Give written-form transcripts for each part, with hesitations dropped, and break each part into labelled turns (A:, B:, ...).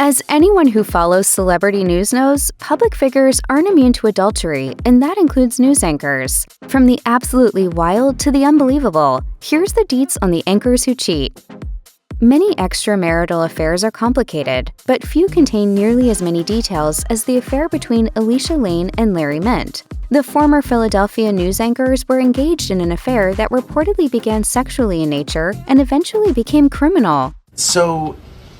A: As anyone who follows celebrity news knows, public figures aren't immune to adultery, and that includes news anchors. From the absolutely wild to the unbelievable, here's the deets on the anchors who cheat. Many extramarital affairs are complicated, but few contain nearly as many details as the affair between Alycia Lane and Larry Mendte. The former Philadelphia news anchors were engaged in an affair that reportedly began sexually in nature and eventually became criminal.
B: So,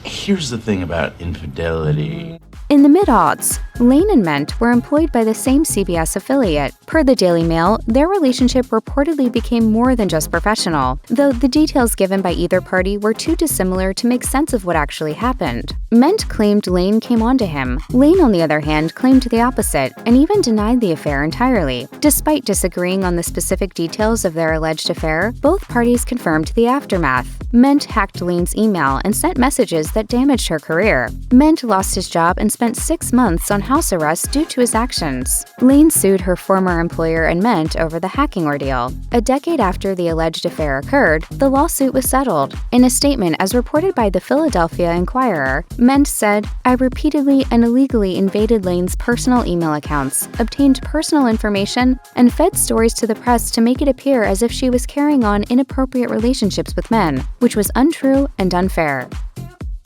B: here's the thing about infidelity.
A: In the mid-aughts, Lane and Mendte were employed by the same CBS affiliate. Per the Daily Mail, their relationship reportedly became more than just professional, though the details given by either party were too dissimilar to make sense of what actually happened. Mendte claimed Lane came onto him. Lane, on the other hand, claimed the opposite and even denied the affair entirely. Despite disagreeing on the specific details of their alleged affair, both parties confirmed the aftermath. Mendte hacked Lane's email and sent messages that damaged her career. Mendte lost his job and spent 6 months on house arrest due to his actions. Lane sued her former employer and Mendte over the hacking ordeal. A decade after the alleged affair occurred, the lawsuit was settled. In a statement as reported by the Philadelphia Inquirer, Mendte said, "I repeatedly and illegally invaded Lane's personal email accounts, obtained personal information, and fed stories to the press to make it appear as if she was carrying on inappropriate relationships with men, which was untrue and unfair."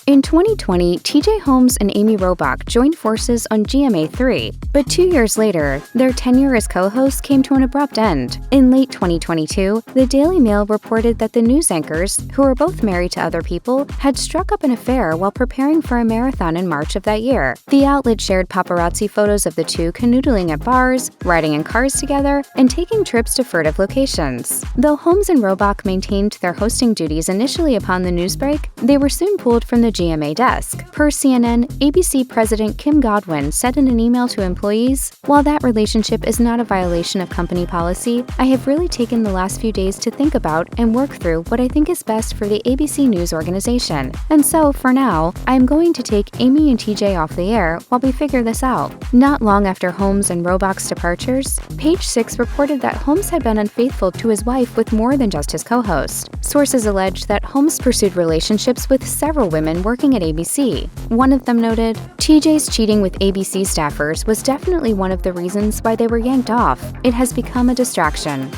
A: In 2020, TJ Holmes and Amy Robach joined forces on GMA3, but 2 years later, their tenure as co-hosts came to an abrupt end. In late 2022, the Daily Mail reported that the news anchors, who were both married to other people, had struck up an affair while preparing for a marathon in March of that year. The outlet shared paparazzi photos of the two canoodling at bars, riding in cars together, and taking trips to furtive locations. Though Holmes and Robach maintained their hosting duties initially upon the news break, they were soon pulled from the GMA desk. Per CNN, ABC President Kim Godwin said in an email to employees, "While that relationship is not a violation of company policy, I have really taken the last few days to think about and work through what I think is best for the ABC News organization. And so, for now, I am going to take Amy and TJ off the air while we figure this out." Not long after Holmes and Robach's departures, Page 6 reported that Holmes had been unfaithful to his wife with more than just his co-host. Sources alleged that Holmes pursued relationships with several women working at ABC. One of them noted, "TJ's cheating with ABC staffers was definitely one of the reasons why they were yanked off. It has become a distraction."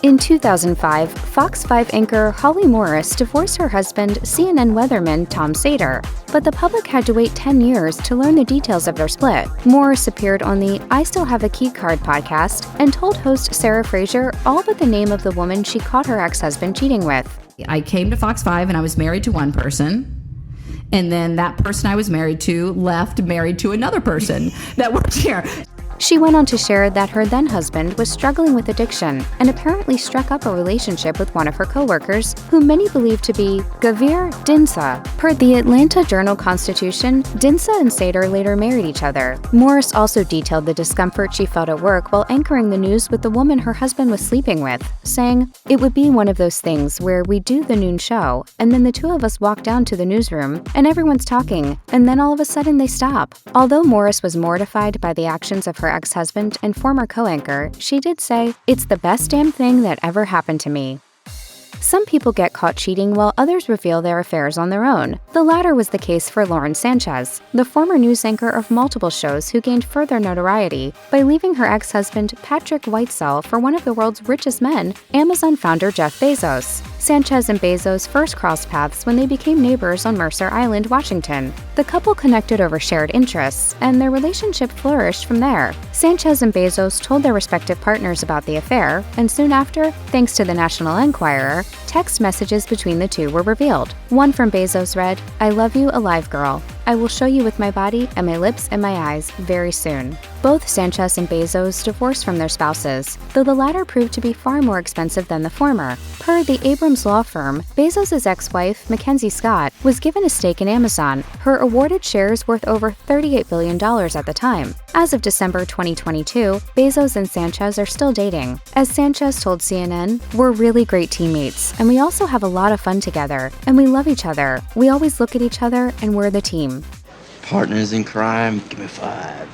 A: In 2005, Fox 5 anchor Holly Morris divorced her husband, CNN weatherman Tom Sater, but the public had to wait 10 years to learn the details of their split. Morris appeared on the I Still Have a Key Card podcast and told host Sarah Fraser all but the name of the woman she caught her ex-husband cheating with.
C: I came to Fox 5 and I was married to one person. And then that person I was married to left, married to another person that worked here.
A: She went on to share that her then-husband was struggling with addiction and apparently struck up a relationship with one of her co-workers, who many believe to be Gavir Dinsa. Per the Atlanta Journal-Constitution, Dinsa and Sater later married each other. Morris also detailed the discomfort she felt at work while anchoring the news with the woman her husband was sleeping with, saying, "It would be one of those things where we do the noon show, and then the two of us walk down to the newsroom, and everyone's talking, and then all of a sudden they stop." Although Morris was mortified by the actions of her ex-husband and former co-anchor, she did say, "It's the best damn thing that ever happened to me." Some people get caught cheating while others reveal their affairs on their own. The latter was the case for Lauren Sanchez, the former news anchor of multiple shows who gained further notoriety by leaving her ex-husband Patrick Whitesell for one of the world's richest men, Amazon founder Jeff Bezos. Sanchez and Bezos first crossed paths when they became neighbors on Mercer Island, Washington. The couple connected over shared interests, and their relationship flourished from there. Sanchez and Bezos told their respective partners about the affair, and soon after, thanks to the National Enquirer, text messages between the two were revealed. One from Bezos read, "I love you, alive girl. I will show you with my body and my lips and my eyes very soon." Both Sanchez and Bezos divorced from their spouses, though the latter proved to be far more expensive than the former. Per the Abrams law firm, Bezos' ex-wife, Mackenzie Scott, was given a stake in Amazon, her awarded shares worth over $38 billion at the time. As of December 2022, Bezos and Sanchez are still dating. As Sanchez told CNN, "We're really great teammates, and we also have a lot of fun together, and we love each other. We always look at each other, and we're the team."
D: Partners in crime, give me 5.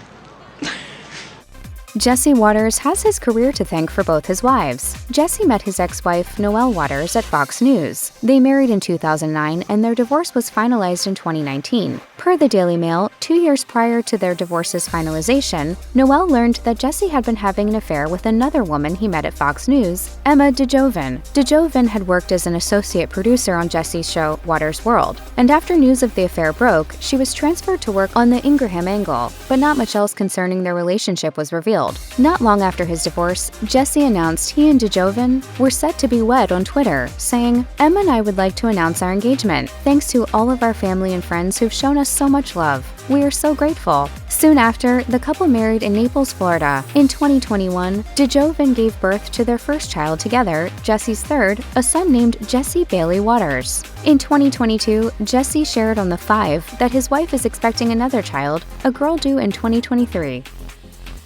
A: Jesse Waters has his career to thank for both his wives. Jesse met his ex-wife, Noelle Waters, at Fox News. They married in 2009, and their divorce was finalized in 2019. Per the Daily Mail, 2 years prior to their divorce's finalization, Noelle learned that Jesse had been having an affair with another woman he met at Fox News, Emma DeJoven. DeJoven had worked as an associate producer on Jesse's show, Water's World, and after news of the affair broke, she was transferred to work on the Ingraham angle, but not much else concerning their relationship was revealed. Not long after his divorce, Jesse announced he and DeJoven were set to be wed on Twitter, saying, "Emma and I would like to announce our engagement. Thanks to all of our family and friends who've shown us so much love. We are so grateful." Soon after, the couple married in Naples, Florida. In 2021, DeJoven gave birth to their first child together, Jesse's third, a son named Jesse Bailey Waters. In 2022, Jesse shared on The Five that his wife is expecting another child, a girl due in 2023.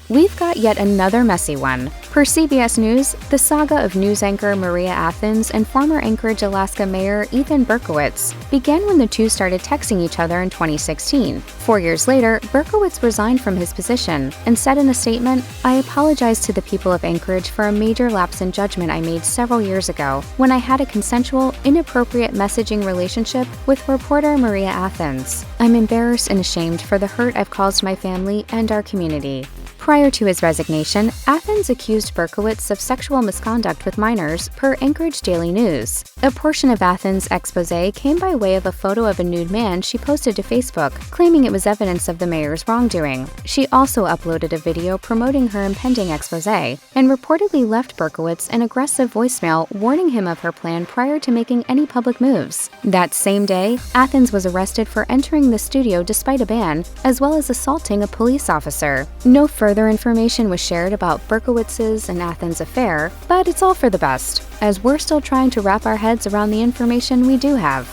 A: We've got yet another messy one. Per CBS News, the saga of news anchor Maria Athens and former Anchorage, Alaska Mayor Ethan Berkowitz began when the two started texting each other in 2016. 4 years later, Berkowitz resigned from his position and said in a statement, "I apologize to the people of Anchorage for a major lapse in judgment I made several years ago when I had a consensual, inappropriate messaging relationship with reporter Maria Athens. I'm embarrassed and ashamed for the hurt I've caused my family and our community." Prior to his resignation, Athens accused Berkowitz of sexual misconduct with minors, per Anchorage Daily News. A portion of Athens' expose came by way of a photo of a nude man she posted to Facebook, claiming it was evidence of the mayor's wrongdoing. She also uploaded a video promoting her impending expose, and reportedly left Berkowitz an aggressive voicemail warning him of her plan prior to making any public moves. That same day, Athens was arrested for entering the studio despite a ban, as well as assaulting a police officer. No further information was shared about Berkowitz's and Athens' affair, but it's all for the best, as we're still trying to wrap our heads around the information we do have.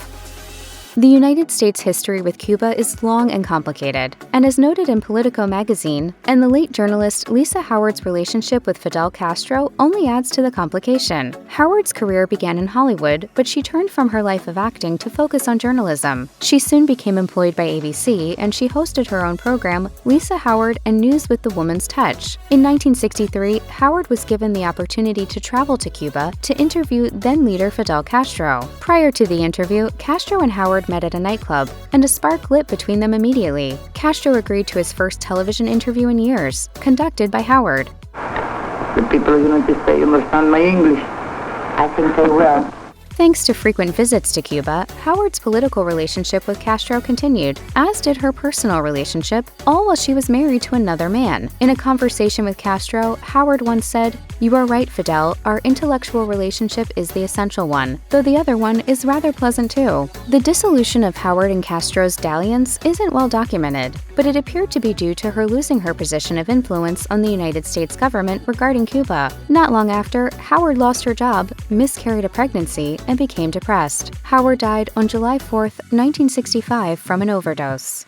A: The United States' history with Cuba is long and complicated, and as noted in Politico magazine, and the late journalist Lisa Howard's relationship with Fidel Castro only adds to the complication. Howard's career began in Hollywood, but she turned from her life of acting to focus on journalism. She soon became employed by ABC, and she hosted her own program, Lisa Howard and News with the Woman's Touch. In 1963, Howard was given the opportunity to travel to Cuba to interview then-leader Fidel Castro. Prior to the interview, Castro and Howard met at a nightclub, and a spark lit between them immediately. Castro agreed to his first television interview in years, conducted by Howard.
D: The people of the United States understand my English. I think they will.
A: Thanks to frequent visits to Cuba, Howard's political relationship with Castro continued, as did her personal relationship, all while she was married to another man. In a conversation with Castro, Howard once said, "You are right, Fidel, our intellectual relationship is the essential one, though the other one is rather pleasant too." The dissolution of Howard and Castro's dalliance isn't well documented, but it appeared to be due to her losing her position of influence on the United States government regarding Cuba. Not long after, Howard lost her job, miscarried a pregnancy, and became depressed. Howard died on July 4, 1965 from an overdose.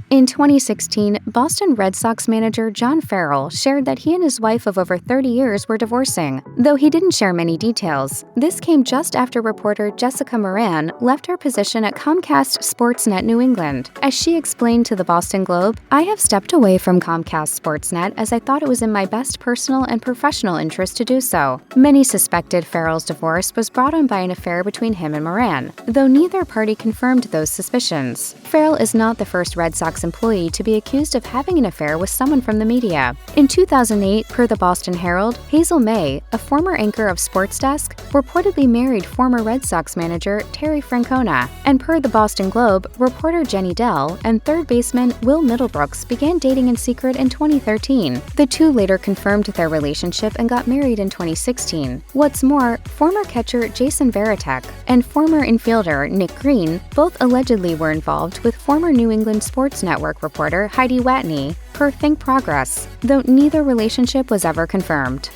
A: In 2016, Boston Red Sox manager John Farrell shared that he and his wife of over 30 years were divorcing, though he didn't share many details. This came just after reporter Jessica Moran left her position at Comcast Sportsnet New England. As she explained to the Boston Globe, "I have stepped away from Comcast Sportsnet as I thought it was in my best personal and professional interest to do so." Many suspected Farrell's divorce was brought on by an affair between him and Moran, though neither party confirmed those suspicions. Farrell is not the first Red Sox employee to be accused of having an affair with someone from the media. In 2008, per the Boston Herald, Hazel May, a former anchor of Sports Desk, reportedly married former Red Sox manager Terry Francona. And per the Boston Globe, reporter Jenny Dell and third baseman Will Middlebrooks began dating in secret in 2013. The two later confirmed their relationship and got married in 2016. What's more, former catcher Jason Varitek and former infielder Nick Green both allegedly were involved with former New England Sports Network reporter Heidi Watney, per Think Progress, though neither relationship was ever confirmed.